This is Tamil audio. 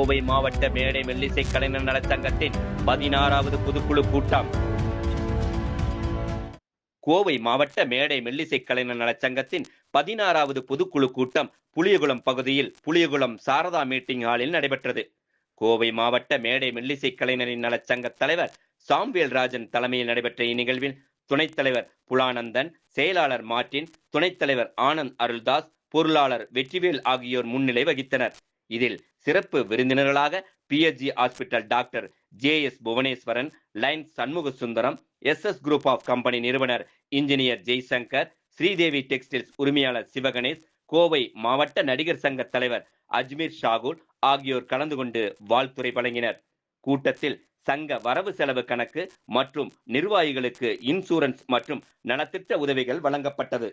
கோவை மாவட்ட மேடை மெல்லிசை கலைஞர் நலச்சங்கத்தின் 16வது பொதுக்குழு கூட்டம். கோவை மாவட்ட மேடை மெல்லிசை கலைஞர் நலச்சங்கத்தின் 16வது பொதுக்குழு கூட்டம் புளியகுளம் பகுதியில் புளியகுளம் சாரதா மீட்டிங் ஹாலில் நடைபெற்றது. கோவை மாவட்ட மேடை மெல்லிசை கலைஞரின் நலச்சங்க தலைவர் சாம்வேல் ராஜன் தலைமையில் நடைபெற்ற இந்நிகழ்வில் துணைத் தலைவர் புலானந்தன், செயலாளர் மார்டின், துணைத் தலைவர் ஆனந்த் அருள்தாஸ், பொருளாளர் வெற்றிவேல் ஆகியோர் முன்னிலை வகித்தனர். இதில் சிறப்பு விருந்தினர்களாக PSG hospital doctor JS Bhuvaneswaran, Lions Shanmuga Sundaram, SS group of company நிறுவனர் இன்ஜினியர் ஜெய்சங்கர், ஸ்ரீதேவி டெக்ஸ்டைல்ஸ் உரிமையாளர் சிவகணேஷ், கோவை மாவட்ட நடிகர் சங்க தலைவர் அஜ்மீர் ஷாகுல் ஆகியோர் கலந்து கொண்டு வாழ்த்துரை வழங்கினர். கூட்டத்தில் சங்க வரவு செலவு கணக்கு மற்றும் நிர்வாகிகளுக்கு இன்சூரன்ஸ் மற்றும் நலத்திட்ட உதவிகள் வழங்கப்பட்டது.